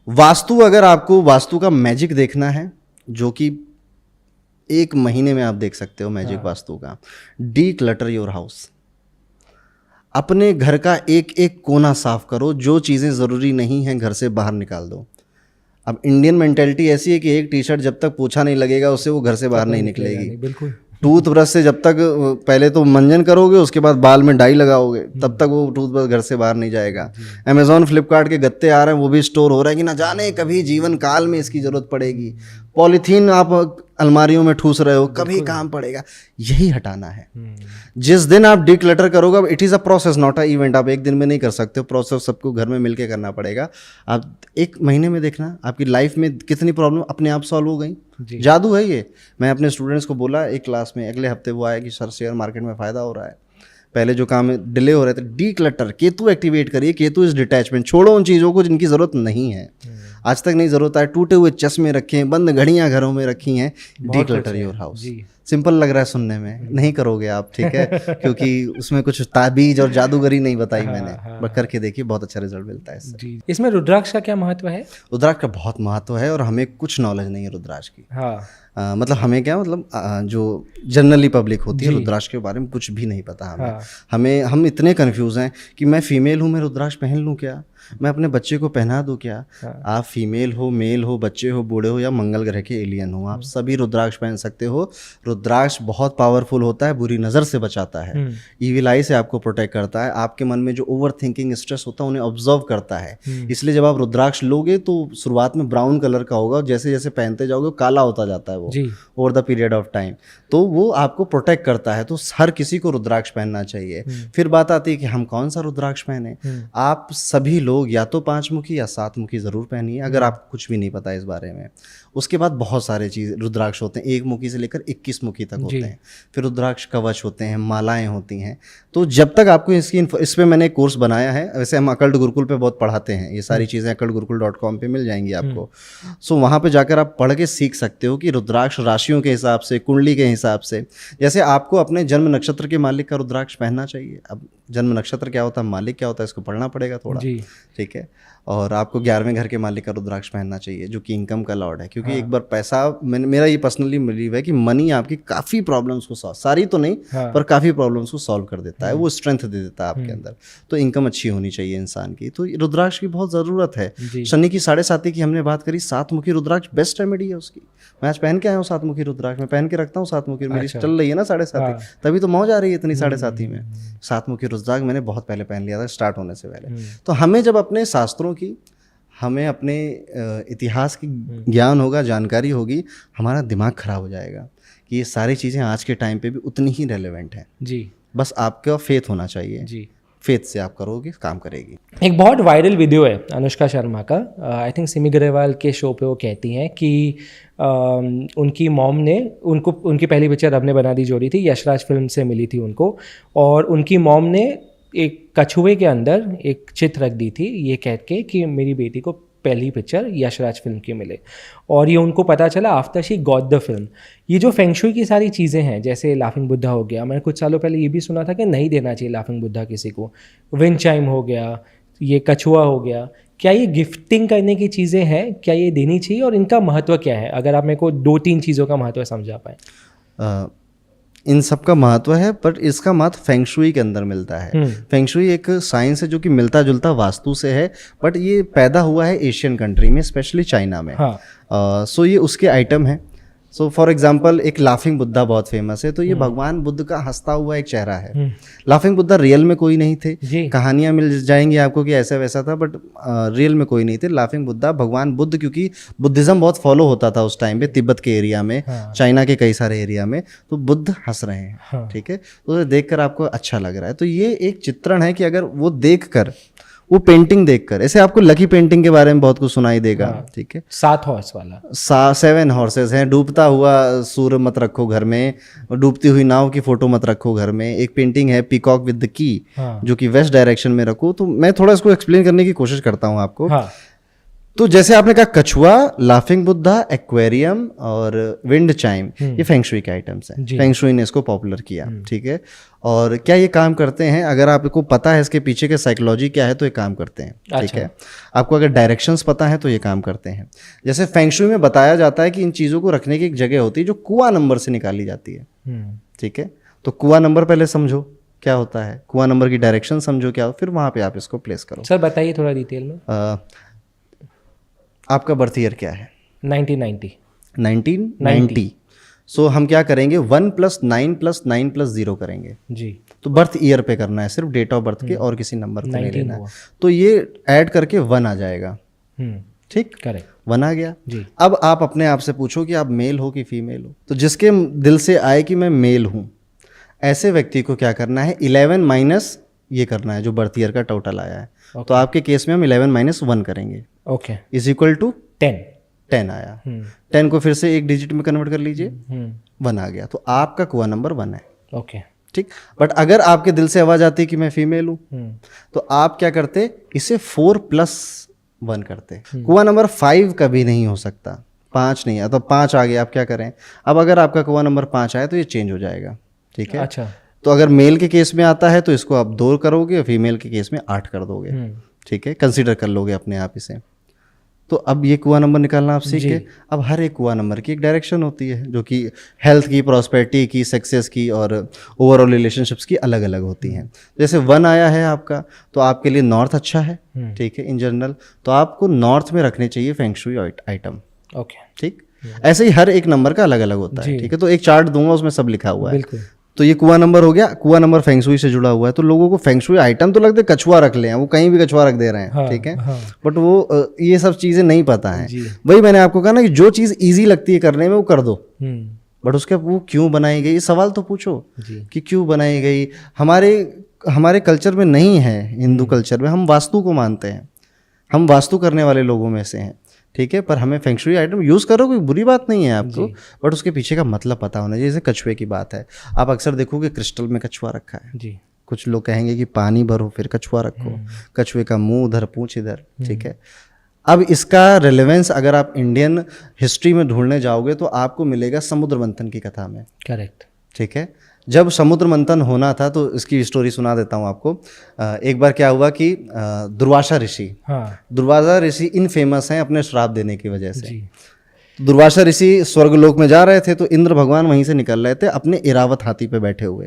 वास्तु, अगर आपको वास्तु का मैजिक देखना है, जो कि 1 महीने में आप देख सकते हो मैजिक वास्तु का, डी क्लटर योर हाउस। अपने घर का एक एक कोना साफ करो, जो चीज़ें ज़रूरी नहीं हैं घर से बाहर निकाल दो। अब इंडियन मेंटेलिटी ऐसी है कि एक टी शर्ट जब तक पोछा नहीं लगेगा उससे वो घर से बाहर नहीं निकलेगी। बिल्कुल। टूथब्रश से जब तक पहले तो मंजन करोगे, उसके बाद बाल में डाई लगाओगे, तब तक वो टूथब्रश घर से बाहर नहीं जाएगा। अमेजॉन फ्लिपकार्ट के गत्ते आ रहे हैं, वो भी स्टोर हो रहा है कि ना जाने कभी जीवन काल में इसकी ज़रूरत पड़ेगी। पॉलीथीन आप अलमारियों में ठूस रहे हो, कभी काम पड़ेगा, यही हटाना है। जिस दिन आप डिक्लटर करोगे, it is a process not a event, आप एक दिन में नहीं कर सकते हो, प्रोसेस सबको घर में मिलके करना पड़ेगा। आप 1 महीने में देखना आपकी लाइफ में कितनी प्रॉब्लम अपने आप सॉल्व हो गई। जादू है ये। मैं अपने स्टूडेंट्स को बोला एक क्लास में, अगले हफ्ते वो आया कि सर शेयर मार्केट में फ़ायदा हो रहा है, पहले जो काम डिले हो रहे थे, डी क्लटर, केतु एक्टिवेट करिए। केतु इज डिटैचमेंट, छोड़ो उन चीज़ों को जिनकी ज़रूरत नहीं है, आज तक नहीं ज़रूरत है। टूटे हुए चश्मे रखे हैं, बंद घड़ियां घरों में रखी हैं, D clutter your house. Simple लग रहा है सुनने में, नहीं करोगे आप, ठीक है, क्योंकि उसमें कुछ ताबीज और जादूगरी नहीं बताई मैंने, बट करके देखिए, बहुत अच्छा रिजल्ट मिलता है इससे। इसमें रुद्राक्ष का क्या महत्व है? रुद्राक्ष का बहुत महत्व है और हमें कुछ नॉलेज नहीं है रुद्राक्ष की। मतलब हमें क्या, मतलब जो जनरली पब्लिक होती है, रुद्राक्ष के बारे में कुछ भी नहीं पता हमें। हम इतने कंफ्यूज हैं कि मैं फीमेल हूँ, मैं रुद्राक्ष पहन लूँ क्या, मैं अपने बच्चे को पहना दूँ क्या? आप फीमेल हो, मेल हो, बच्चे हो, बूढ़े हो या मंगल ग्रह के एलियन हो, आप सभी रुद्राक्ष पहन सकते हो। रुद्राक्ष बहुत पावरफुल होता है, बुरी नज़र से बचाता है, ईविल आई से आपको प्रोटेक्ट करता है, आपके मन में जो ओवर थिंकिंग स्ट्रेस होता है उन्हें ऑब्जर्व करता है। इसलिए जब आप रुद्राक्ष लोगे तो शुरुआत में ब्राउन कलर का होगा, जैसे जैसे पहनते जाओगे काला होता जाता है वो over the period of time, तो वो आपको प्रोटेक्ट करता है। तो हर किसी को रुद्राक्ष पहनना चाहिए। फिर बात आती है कि हम कौन सा रुद्राक्ष पहने। आप सभी लोग या तो 5 मुखी या 7 मुखी ज़रूर पहनिए, अगर आपको कुछ भी नहीं पता इस बारे में। उसके बाद बहुत सारे चीज़ रुद्राक्ष होते हैं, 1 मुखी से लेकर 21 मुखी तक होते हैं। फिर रुद्राक्ष कवच होते हैं, मालाएं होती हैं। तो जब तक आपको इस पर मैंने एक कोर्स बनाया है, वैसे हम अकल्ट गुरुकुल पे बहुत पढ़ाते हैं, ये सारी चीज़ें अकल्टगुरुकुल.com पे मिल जाएंगी आपको। सो वहाँ पे जाकर आप पढ़ के सीख सकते हो कि रुद्राक्ष राशियों के हिसाब से, कुंडली के हिसाब से, जैसे आपको अपने जन्म नक्षत्र के मालिक का रुद्राक्ष पहनना चाहिए। अब जन्म नक्षत्र क्या होता है, मालिक क्या होता है, इसको पढ़ना पड़ेगा थोड़ा, ठीक है। और आपको 11वें घर के मालिक का रुद्राक्ष पहनना चाहिए, जो कि इनकम का लॉर्ड है, क्योंकि एक बार पैसा, मेरा ये पर्सनली बिलीव है कि मनी आपकी काफ़ी प्रॉब्लम्स को सारी तो नहीं पर काफ़ी प्रॉब्लम्स को सॉल्व कर देता है, वो स्ट्रेंथ दे देता है आपके अंदर। तो इनकम अच्छी होनी चाहिए इंसान की, तो रुद्राक्ष की बहुत ज़रूरत है। शनि की 7.5 की हमने बात करी, 7 मुखी रुद्राक्ष बेस्ट रेमेडी है उसकी। मैं आज पहन के आया हूँ 7 मुखी रुद्राक्ष, मैं पहन के रखता हूँ 7 मुखी, मेरी चल रही है ना 7.5, तभी तो मौज आ रही है इतनी 7.5 में। 7 मुखी रुद्राक्ष मैंने बहुत पहले पहन लिया था, स्टार्ट होने से पहले। तो हमें जब अपने शास्त्रों की, हमें अपने इतिहास की ज्ञान होगा, जानकारी होगी, हमारा दिमाग खराब हो जाएगा कि ये सारी चीज़ें आज के टाइम पे भी उतनी ही रेलेवेंट हैं। बस आपका फेथ होना चाहिए, फेथ से आप करोगे, काम करेगी। एक बहुत वायरल वीडियो है अनुष्का शर्मा का, आई थिंक सिमी ग्रेवाल के शो पे वो कहती हैं कि उनकी मॉम ने उनकी पहली पिक्चर रब ने बना दी जोड़ी थी, यशराज फिल्म से मिली थी उनको, और उनकी मॉम ने एक कछुए के अंदर एक चित्र रख दी थी, ये कह के कि मेरी बेटी को पहली पिक्चर यशराज फिल्म की मिले, और ये उनको पता चला after she got the film. ये जो फेंगशुई की सारी चीज़ें हैं, जैसे लाफिंग बुद्धा हो गया, मैंने कुछ सालों पहले ये भी सुना था कि नहीं देना चाहिए लाफिंग बुद्धा किसी को, विंड चाइम हो गया, ये कछुआ हो गया, क्या ये गिफ्टिंग करने की चीज़ें हैं, क्या ये देनी चाहिए और इनका महत्व क्या है? अगर आप मेरे को 2-3 चीज़ों का महत्व समझा पाएँ। इन सब का महत्व है, पर इसका महत्व फेंगशुई के अंदर मिलता है। फेंगशुई एक साइंस है जो कि मिलता जुलता वास्तु से है, बट ये पैदा हुआ है एशियन कंट्री में, स्पेशली चाइना में। सो ये उसके आइटम है। सो फॉर एग्जाम्पल एक लाफिंग बुद्धा बहुत फेमस है, तो ये भगवान बुद्ध का हंसता हुआ एक चेहरा है। लाफिंग बुद्धा रियल में कोई नहीं थे, कहानियां मिल जाएंगी आपको कि ऐसा वैसा था, बट रियल में कोई नहीं थे। लाफिंग बुद्धा भगवान बुद्ध, क्योंकि बुद्धिज्म बहुत फॉलो होता था उस टाइम पे, तिब्बत के एरिया में, चाइना के कई सारे एरिया में, तो बुद्ध हंस रहे हैं, ठीक है, तो देख कर आपको अच्छा लग रहा है। तो ये एक चित्रण है कि अगर वो देख कर, वो पेंटिंग देखकर, ऐसे आपको लकी पेंटिंग के बारे में बहुत कुछ सुनाई देगा, ठीक है, 7 हॉर्स वाला, 7 हॉर्सेस हैं, डूबता हुआ सूर्य मत रखो घर में, डूबती हुई नाव की फोटो मत रखो घर में। एक पेंटिंग है पीकॉक विद द की, जो कि वेस्ट डायरेक्शन में रखो। तो मैं थोड़ा इसको एक्सप्लेन करने की कोशिश करता हूँ आपको। तो जैसे आपने कहा कछुआ, लाफिंग बुद्धा, एक्वेरियम और विंड चाइम, ये फेंगशुई के आइटम्स हैं। फेंगशुई ने इसको पॉपुलर किया, ठीक है। और क्या ये काम करते हैं, अगर आपको पता है इसके पीछे के साइकोलॉजी क्या है तो ये काम करते हैं, ठीक है। आपको अगर डायरेक्शंस पता है तो ये काम करते हैं। जैसे फेंगशुई में बताया जाता है कि इन चीज़ों को रखने की एक जगह होती है जो कुआं नंबर से निकाली जाती है, ठीक है। तो कुआं नंबर पहले समझो क्या होता है, कुआं नंबर की डायरेक्शन समझो क्या हो, फिर वहाँ पे आप इसको प्लेस करो। सर बताइए थोड़ा डिटेल में। आपका बर्थ ईयर क्या है? 1990। 1990। सो हम क्या करेंगे, 1 + 9 + 9 + 0 करेंगे जी। तो बर्थ ईयर पे करना है, सिर्फ डेट ऑफ बर्थ के और किसी नंबर को नहीं लेना है। तो ये ऐड करके 1 आ जाएगा, ठीक, करेक्ट, 1 आ गया जी। अब आप अपने आप से पूछो कि आप मेल हो कि फीमेल हो। तो जिसके दिल से आए कि मैं मेल हूँ, ऐसे व्यक्ति को क्या करना है, 11 माइनस ये करना है जो बर्थ ईयर का टोटल आया है। तो आपके केस में हम 11 - 1 करेंगे, ओके, इज इक्वल टू 10। 10 आया। 10 को फिर से एक डिजिट में कन्वर्ट कर लीजिए, 1 आ गया। तो आपका कुआं नंबर 1 है, ओके, ठीक। बट अगर आपके दिल से आवाज आती है कि मैं फीमेल हूं, तो आप क्या करते, इसे 4 + 1 करते। कुआं नंबर 5 कभी नहीं हो सकता, 5 नहीं है। तो 5 आ गया, आप क्या करें, अब अगर आपका कुआं नंबर 5 आया तो ये चेंज हो जाएगा, ठीक है। अच्छा, तो अगर मेल के केस में आता है तो इसको आप 2 करोगे, फीमेल के केस में 8 कर दोगे, ठीक है। कंसीडर कर लोगे अपने आप इसे। तो अब ये कुआं नंबर निकालना आप सीख गए। अब हर एक कुआं नंबर की एक डायरेक्शन होती है जो कि हेल्थ की, प्रॉस्पेरिटी की, सक्सेस की और ओवरऑल रिलेशनशिप्स की अलग अलग होती हैं। जैसे 1 आया है आपका, तो आपके लिए नॉर्थ अच्छा है, ठीक है, इन जनरल। तो आपको नॉर्थ में रखने चाहिए फेंगशुई आइटम, ओके, ठीक। ऐसे ही हर एक नंबर का अलग अलग होता है, ठीक है। तो एक चार्ट दूंगा, उसमें सब लिखा हुआ है। बिल्कुल। तो ये कुआं नंबर हो गया, कुआं नंबर फेंगशुई से जुड़ा हुआ है। तो लोगों को फेंगशुई आइटम तो लगते कछुआ रख ले, वो कहीं भी कछुआ रख दे रहे हैं, ठीक है। बट वो ये सब चीजें नहीं पता है। वही मैंने आपको कहा ना कि जो चीज इजी लगती है करने में वो कर दो, बट उसके वो क्यों बनाई गई, सवाल तो पूछो कि क्यों बनाई गई। हमारे कल्चर में नहीं है, हिंदू कल्चर में हम वास्तु को मानते हैं, हम वास्तु करने वाले लोगों में से हैं, ठीक है। पर हमें फेंगशुई आइटम यूज़ करो, कोई बुरी बात नहीं है आपको, बट उसके पीछे का मतलब पता होना चाहिए। जैसे कछुए की बात है, आप अक्सर देखोगे क्रिस्टल में कछुआ रखा है जी। कुछ लोग कहेंगे कि पानी भरो फिर कछुआ रखो, कछुए का मुंह उधर पूंछ इधर, ठीक है। अब इसका रेलेवेंस अगर आप इंडियन हिस्ट्री में ढूंढने जाओगे तो आपको मिलेगा समुद्र मंथन की कथा में, करेक्ट, ठीक है। जब समुद्र मंथन होना था तो इसकी स्टोरी सुना देता हूँ आपको। एक बार क्या हुआ कि दुर्वासा ऋषि, दुर्वासा ऋषि इनफेमस हैं अपने श्राप देने की वजह से। दुर्वासा ऋषि स्वर्गलोक में जा रहे थे, तो इंद्र भगवान वहीं से निकल रहे थे अपने इरावत हाथी पे बैठे हुए।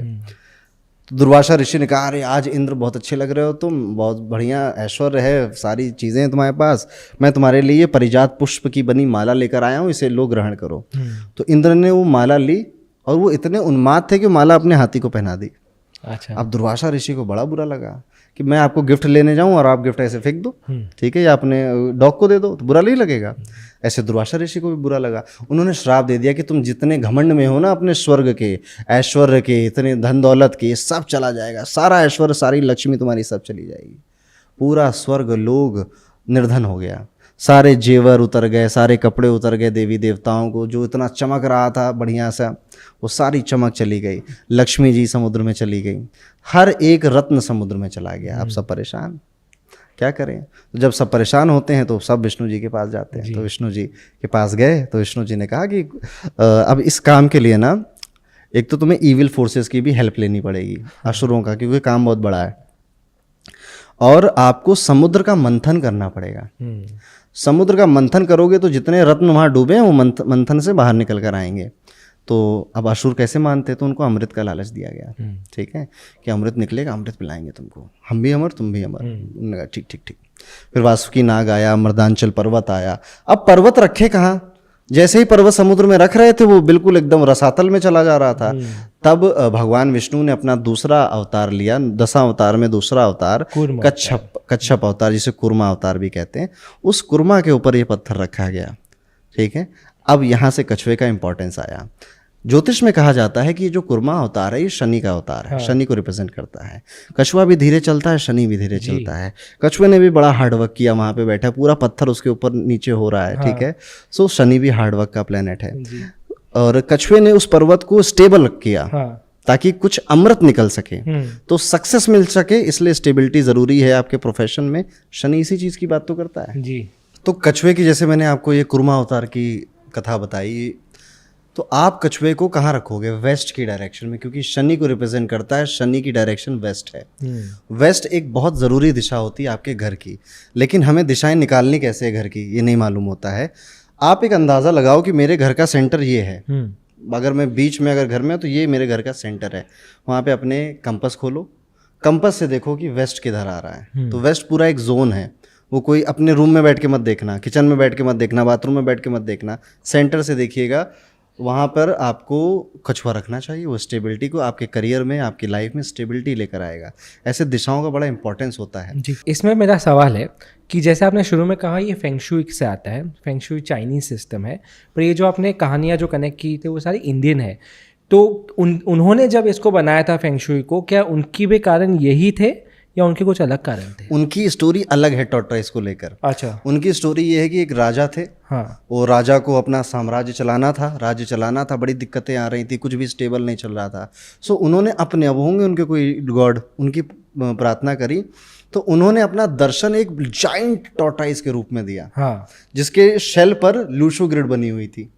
तो दुर्वासा ऋषि ने कहा, अरे आज इंद्र बहुत अच्छे लग रहे हो तुम, बहुत बढ़िया ऐश्वर्य है, सारी चीज़ें हैं तुम्हारे पास, मैं तुम्हारे लिए परिजात पुष्प की बनी माला लेकर आया हूँ, इसे लो ग्रहण करो। तो इंद्र ने वो माला ली और वो इतने उन्माद थे कि माला अपने हाथी को पहना दी। अच्छा। अब दुर्वासा ऋषि को बड़ा बुरा लगा कि मैं आपको गिफ्ट लेने जाऊं और आप गिफ्ट ऐसे फेंक दो, ठीक है, या अपने डॉग को दे दो, तो बुरा नहीं लगेगा। ऐसे दुर्वासा ऋषि को भी बुरा लगा। उन्होंने श्राप दे दिया कि तुम जितने घमंड में हो ना अपने स्वर्ग के, ऐश्वर्य के, इतने धन दौलत के, सब चला जाएगा, सारा ऐश्वर्य, सारी लक्ष्मी तुम्हारी सब चली जाएगी। पूरा स्वर्ग लोग निर्धन हो गया, सारे जेवर उतर गए, सारे कपड़े उतर गए, देवी देवताओं को जो इतना चमक रहा था बढ़िया सा, वो सारी चमक चली गई। लक्ष्मी जी समुद्र में चली गई, हर एक रत्न समुद्र में चला गया। अब सब परेशान, क्या करें। तो जब सब परेशान होते हैं तो सब विष्णु जी के पास जाते हैं। तो विष्णु जी के पास गए तो विष्णु जी ने कहा कि अब इस काम के लिए ना, एक तो तुम्हें ईविल फोर्सेस की भी हेल्प लेनी पड़ेगी, असुरों का, क्योंकि काम बहुत बड़ा है, और आपको समुद्र का मंथन करना पड़ेगा। समुद्र का मंथन करोगे तो जितने रत्न वहाँ डूबे हैं वो मंथन से बाहर निकल कर आएंगे। तो अब असुर कैसे मानते, तो उनको अमृत का लालच दिया गया, ठीक है, कि अमृत निकलेगा, अमृत पिलाएंगे तुमको, हम भी अमर तुम भी अमर। उन्होंने कहा ठीक ठीक ठीक। फिर वासुकी नाग आया, मर्दांचल पर्वत आया। अब पर्वत रखे कहाँ, जैसे ही पर्वत समुद्र में रख रहे थे वो बिल्कुल एकदम रसातल में चला जा रहा था। तब भगवान विष्णु ने अपना दूसरा अवतार लिया, 10 अवतार में दूसरा अवतार कच्छप अवतार, जिसे कुर्मा अवतार भी कहते हैं। उस कुर्मा के ऊपर ये पत्थर रखा गया, ठीक है। अब यहाँ से कछुए का इंपॉर्टेंस आया। ज्योतिष में कहा जाता है कि ये जो कुर्मा अवतार है ये शनि का अवतार है, शनि को रिप्रेजेंट करता है। कछुआ भी धीरे चलता है, शनि भी धीरे चलता है। कछुए ने भी बड़ा हार्डवर्क किया, वहां पे बैठा, पूरा पत्थर उसके ऊपर नीचे हो रहा है, ठीक है। सो शनि भी हार्डवर्क का प्लेनेट है। और कछुए ने उस पर्वत को स्टेबल किया ताकि कुछ अमृत निकल सके, तो सक्सेस मिल सके, इसलिए स्टेबिलिटी जरूरी है आपके प्रोफेशन में। शनि इसी चीज की बात तो करता है जी। तो कछुए की, जैसे मैंने आपको ये कुर्मा अवतार की कथा बताई, तो आप कछुए को कहाँ रखोगे? वेस्ट की डायरेक्शन में, क्योंकि शनि को रिप्रेजेंट करता है, शनि की डायरेक्शन वेस्ट है। वेस्ट एक बहुत ज़रूरी दिशा होती है आपके घर की, लेकिन हमें दिशाएं निकालनी कैसे है घर की ये नहीं मालूम होता है। आप एक अंदाज़ा लगाओ कि मेरे घर का सेंटर ये है, अगर मैं बीच में अगर घर में तो ये मेरे घर का सेंटर है, वहाँ पे अपने कंपास खोलो, कंपास से देखो कि वेस्ट किधर आ रहा है। तो वेस्ट पूरा एक जोन है, वो कोई अपने रूम में बैठ के मत देखना, किचन में बैठ के मत देखना, बाथरूम में बैठ के मत देखना, सेंटर से देखिएगा। वहाँ पर आपको कछुआ रखना चाहिए, वो स्टेबिलिटी को आपके करियर में, आपकी लाइफ में स्टेबिलिटी लेकर आएगा। ऐसे दिशाओं का बड़ा इंपॉर्टेंस होता है जी। इसमें मेरा सवाल है कि जैसे आपने शुरू में कहा ये फेंगशुई से आता है, फेंगशुई चाइनीज सिस्टम है, पर ये जो आपने कहानियाँ जो कनेक्ट की थी वो सारी इंडियन है। तो उन्होंने जब इसको बनाया था फेंगशुई को, क्या उनकी भी कारण यही थे या उनके कुछ अलग कारण थे? उनकी स्टोरी अलग है टॉर्टॉइस को लेकर। अच्छा। उनकी स्टोरी ये है कि एक राजा थे, हाँ, वो राजा को अपना साम्राज्य चलाना था, राज्य चलाना था, बड़ी दिक्कतें आ रही थी, कुछ भी स्टेबल नहीं चल रहा था। सो उन्होंने अपने, अब होंगे उनके कोई गॉड, उनकी प्रार्थना करी, तो उन्होंने अपना दर्शन एक जाइंट टॉर्टॉइस के रूप में दिया। हाँ, जिसके शेल पर लूशो ग्रिड बनी हुई थी,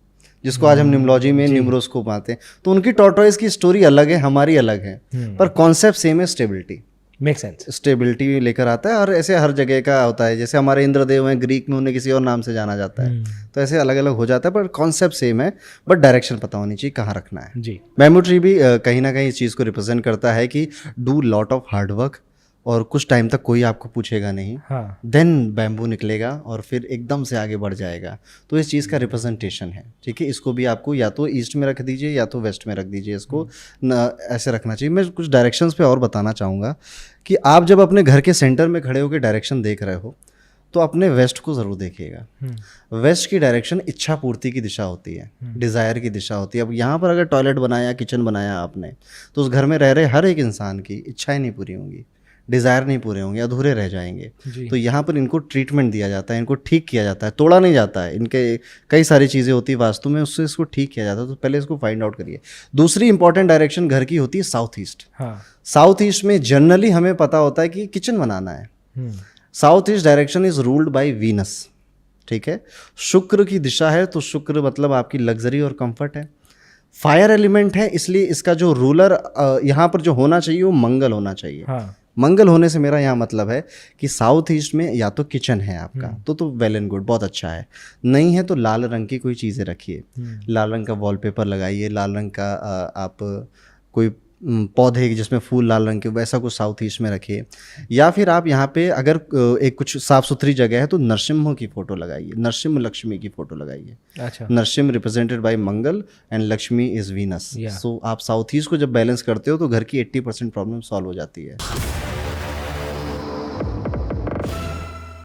जिसको आज हम निम्नोलॉजी में न्यूमरोस्कोप आते हैं। तो उनकी टॉर्टॉइस की स्टोरी अलग है, हमारी अलग है, पर कॉन्सेप्ट सेम है, स्टेबिलिटी। Make sense. स्टेबिलिटी लेकर आता है, और ऐसे हर जगह का होता है। जैसे हमारे इंद्रदेव हैं, ग्रीक में उन्हें किसी और नाम से जाना जाता है, तो ऐसे अलग अलग हो जाता है, पर कॉन्सेप्ट सेम है, बट डायरेक्शन पता होनी चाहिए कहाँ रखना है जी। बैम्बू ट्री भी कहीं ना कहीं इस चीज़ को रिप्रेजेंट करता है कि do lot of hard work, और कुछ टाइम तक कोई आपको पूछेगा नहीं, हाँ, देन बैम्बू निकलेगा और फिर एकदम से आगे बढ़ जाएगा। तो इस चीज़ का रिप्रेजेंटेशन है, ठीक है। इसको भी आपको या तो ईस्ट में रख दीजिए या तो वेस्ट में रख दीजिए, इसको ऐसे रखना चाहिए। मैं कुछ डायरेक्शंस पे और बताना चाहूँगा कि आप जब अपने घर के सेंटर में खड़े होकर डायरेक्शन देख रहे हो तो अपने वेस्ट को ज़रूर देखिएगा। वेस्ट की डायरेक्शन इच्छा पूर्ति की दिशा होती है, डिज़ायर की दिशा होती है। अब यहाँ पर अगर टॉयलेट बनाया, किचन बनाया आपने, तो उस घर में रह रहे हर एक इंसान की इच्छाएं नहीं पूरी होंगी, डिज़ायर नहीं पूरे होंगे, अधूरे रह जाएंगे। तो यहाँ पर इनको ट्रीटमेंट दिया जाता है, इनको ठीक किया जाता है, तोड़ा नहीं जाता है। इनके कई सारी चीज़ें होती है वास्तु में, उससे इसको ठीक किया जाता है। तो पहले इसको फाइंड आउट करिए। दूसरी इंपॉर्टेंट डायरेक्शन घर की होती है साउथ ईस्ट। हाँ, साउथ ईस्ट में जनरली हमें पता होता है कि किचन बनाना है। South east direction is ruled by Venus, ठीक है। शुक्र की दिशा है, तो शुक्र मतलब आपकी लग्जरी और कंफर्ट है। फायर एलिमेंट है, इसलिए इसका जो रूलर यहाँ पर जो होना चाहिए वो मंगल होना चाहिए। हाँ, मंगल होने से मेरा यहाँ मतलब है कि साउथ ईस्ट में या तो किचन है आपका, तो वेल एंड गुड, बहुत अच्छा है। नहीं है तो लाल रंग की कोई चीज़ें रखिए, लाल रंग का वॉलपेपर लगाइए, लाल रंग का आप कोई पौधे जिसमें फूल लाल रंग के, वैसा कुछ साउथ ईस्ट में रखिए। या फिर आप यहाँ पे अगर एक कुछ साफ सुथरी जगह है तो नरसिम्ह की फोटो लगाइए, नरसिम्ह लक्ष्मी की फोटो लगाइए। अच्छा। Narasimha represented by Mangal and Lakshmi is Venus. So आप साउथ ईस्ट को जब बैलेंस करते हो तो घर की 80% प्रॉब्लम सॉल्व हो जाती है।